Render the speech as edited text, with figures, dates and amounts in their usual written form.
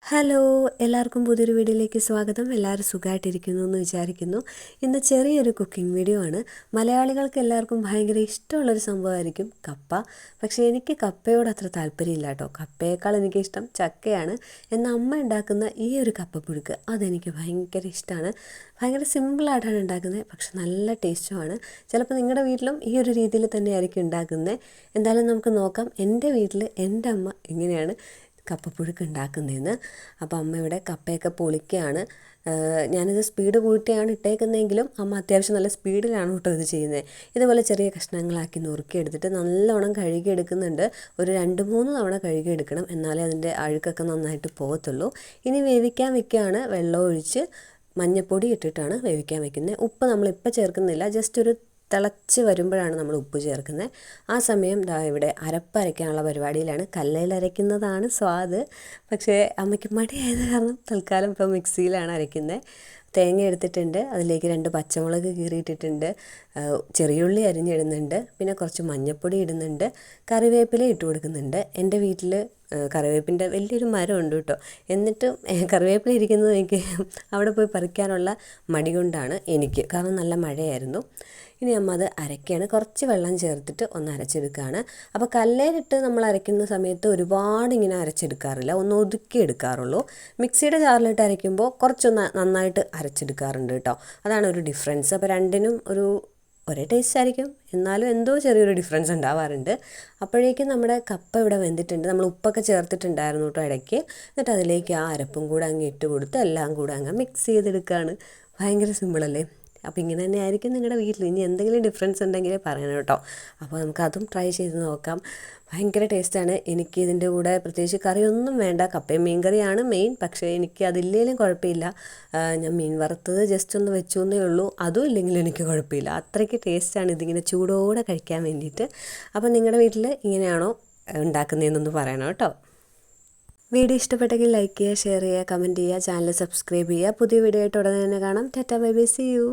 Hello, എല്ലാവർക്കും പുതിയൊരു വീഡിയോയിലേക്ക് സ്വാഗതം. എല്ലാവരും സുഖമായിട്ടിരിക്കുന്നു എന്ന് വിചാരിക്കുന്നു. ഇന്ന് ചെറിയൊരു കുക്കിംഗ് വീഡിയോ ആണ്. മലയാളികൾക്ക് എല്ലാവർക്കും ഭയങ്കര ഇഷ്ടമുള്ളൊരു സംഭവമായിരിക്കും കപ്പ. പക്ഷേ എനിക്ക് കപ്പയോട് അത്ര താല്പര്യമില്ല കേട്ടോ. കപ്പയേക്കാൾ എനിക്കിഷ്ടം ചക്കയാണ്. എന്നാൽ അമ്മ ഉണ്ടാക്കുന്ന ഈ ഒരു കപ്പപ്പുഴുക്ക് അതെനിക്ക് ഭയങ്കര ഇഷ്ടമാണ്. ഭയങ്കര സിമ്പിളായിട്ടാണ് ഉണ്ടാക്കുന്നത്, പക്ഷെ നല്ല ടേസ്റ്റുമാണ്. ചിലപ്പോൾ നിങ്ങളുടെ വീട്ടിലും ഈ ഒരു രീതിയിൽ തന്നെയായിരിക്കും ഉണ്ടാക്കുന്നത്. എന്തായാലും നമുക്ക് നോക്കാം എൻ്റെ വീട്ടിൽ എൻ്റെ അമ്മ എങ്ങനെയാണ് കപ്പപ്പുഴുക്ക് ഉണ്ടാക്കുന്നതെന്ന്. അപ്പോൾ അമ്മ ഇവിടെ കപ്പയൊക്കെ പൊളിക്കുകയാണ്. ഞാനിത് സ്പീഡ് കൂട്ടിയാണ് ഇട്ടേക്കുന്നതെങ്കിലും അമ്മ അത്യാവശ്യം നല്ല സ്പീഡിലാണ് കേട്ടോ ഇത് ചെയ്യുന്നത്. ഇതുപോലെ ചെറിയ കഷ്ണങ്ങളാക്കി നുറുക്കിയെടുത്തിട്ട് നല്ലോണം കഴുകിയെടുക്കുന്നുണ്ട്. ഒരു 2-3 തവണ കഴുകിയെടുക്കണം, എന്നാലേ അതിൻ്റെ അഴുക്കൊക്കെ നന്നായിട്ട് പോകത്തുള്ളൂ. ഇനി വേവിക്കാൻ വെക്കുകയാണ്. വെള്ളം ഒഴിച്ച് മഞ്ഞൾപ്പൊടി ഇട്ടിട്ടാണ് വേവിക്കാൻ വെക്കുന്നത്. ഉപ്പ് നമ്മളിപ്പോൾ ചേർക്കുന്നില്ല, ജസ്റ്റ് ഒരു തിളച്ച് വരുമ്പോഴാണ് നമ്മൾ ഉപ്പ് ചേർക്കുന്നത്. ആ സമയം ഇവിടെ അരപ്പരയ്ക്കാനുള്ള പരിപാടിയിലാണ്. കല്ലിൽ അരയ്ക്കുന്നതാണ് സ്വാദ്, പക്ഷേ അമ്മയ്ക്ക് മടിയായത് കാരണം തൽക്കാലം ഇപ്പോൾ മിക്സിയിലാണ് അരയ്ക്കുന്നത്. തേങ്ങ എടുത്തിട്ടുണ്ട്, അതിലേക്ക് 2 പച്ചമുളക് കീറിയിട്ടിട്ടുണ്ട്, ചെറിയുള്ളി അരിഞ്ഞിടുന്നുണ്ട്, പിന്നെ കുറച്ച് മഞ്ഞൾപ്പൊടി ഇടുന്നുണ്ട്, കറിവേപ്പില ഇട്ട് കൊടുക്കുന്നുണ്ട്. എൻ്റെ വീട്ടിൽ കറിവേപ്പിൻ്റെ വലിയൊരു മരം ഉണ്ട് കേട്ടോ. എന്നിട്ടും കറിവേപ്പില ഇരിക്കുന്നത് എനിക്ക് അവിടെ പോയി പറിക്കാനുള്ള മടി കൊണ്ടാണ് എനിക്ക്, കാരണം നല്ല മഴയായിരുന്നു. ഇനി അമ്മ അത് അരയ്ക്കുകയാണ്. കുറച്ച് വെള്ളം ചേർത്തിട്ട് ഒന്ന് അരച്ചെടുക്കുകയാണ്. അപ്പോൾ കല്ലേലിട്ട് നമ്മൾ അരയ്ക്കുന്ന സമയത്ത് ഒരുപാട് ഇങ്ങനെ അരച്ചെടുക്കാറില്ല, ഒന്ന് ഒതുക്കി എടുക്കാറുള്ളൂ. മിക്സിയുടെ ജാറിലിട്ട് അരയ്ക്കുമ്പോൾ കുറച്ചൊന്ന് നന്നായിട്ട് അരച്ചെടുക്കാറുണ്ട് കേട്ടോ. അതാണ് ഒരു ഡിഫറൻസ്. അപ്പോൾ രണ്ടിനും ഒരേ ടേസ്റ്റ് ആയിരിക്കും, എന്നാലും എന്തോ ചെറിയൊരു ഡിഫറൻസ് ഉണ്ടാവാറുണ്ട്. അപ്പോഴേക്കും നമ്മുടെ കപ്പ ഇവിടെ വെന്തിട്ടുണ്ട്. നമ്മൾ ഉപ്പൊക്കെ ചേർത്തിട്ടുണ്ടായിരുന്നു കേട്ടോ ഇടയ്ക്ക്. എന്നിട്ട് അതിലേക്ക് ആ അരപ്പും കൂടെ അങ്ങ് ഇട്ട് കൊടുത്ത് എല്ലാം കൂടെ അങ്ങ് മിക്സ് ചെയ്തെടുക്കുകയാണ്. ഭയങ്കര സിമ്പിളല്ലേ? അപ്പോൾ ഇങ്ങനെ തന്നെ ആയിരിക്കും നിങ്ങളുടെ വീട്ടിൽ. ഇനി എന്തെങ്കിലും ഡിഫറൻസ് ഉണ്ടെങ്കിൽ പറയണം കേട്ടോ. അപ്പോൾ നമുക്കതും ട്രൈ ചെയ്ത് നോക്കാം. ഭയങ്കര ടേസ്റ്റാണ്. എനിക്ക് ഇതിൻ്റെ കൂടെ പ്രത്യേകിച്ച് കറിയൊന്നും വേണ്ട. കപ്പയും മീൻ കറിയാണ് മെയിൻ, പക്ഷേ എനിക്ക് അതില്ലെങ്കിലും കുഴപ്പമില്ല. ഞാൻ മീൻ വറുത്തത് ജസ്റ്റ് ഒന്ന് വെച്ചു എന്നേ ഉള്ളൂ. അതും ഇല്ലെങ്കിലും എനിക്ക് കുഴപ്പമില്ല. അത്രയ്ക്ക് ടേസ്റ്റാണ് ഇതിങ്ങനെ ചൂടോടെ കഴിക്കാൻ വേണ്ടിയിട്ട്. അപ്പോൾ നിങ്ങളുടെ വീട്ടിൽ ഇങ്ങനെയാണോ ഉണ്ടാക്കുന്നതെന്നൊന്ന് പറയണം കേട്ടോ. വീഡിയോ ഇഷ്ടപ്പെട്ടെങ്കിൽ ലൈക്ക് ചെയ്യുക, ഷെയർ ചെയ്യുക, കമൻറ്റ് ചെയ്യുക, ചാനൽ സബ്സ്ക്രൈബ് ചെയ്യുക. പുതിയ വീഡിയോ ആയിട്ട് ഉടനെ തന്നെ കാണാം. ടാറ്റാ, ബൈ ബൈ, സീ യു.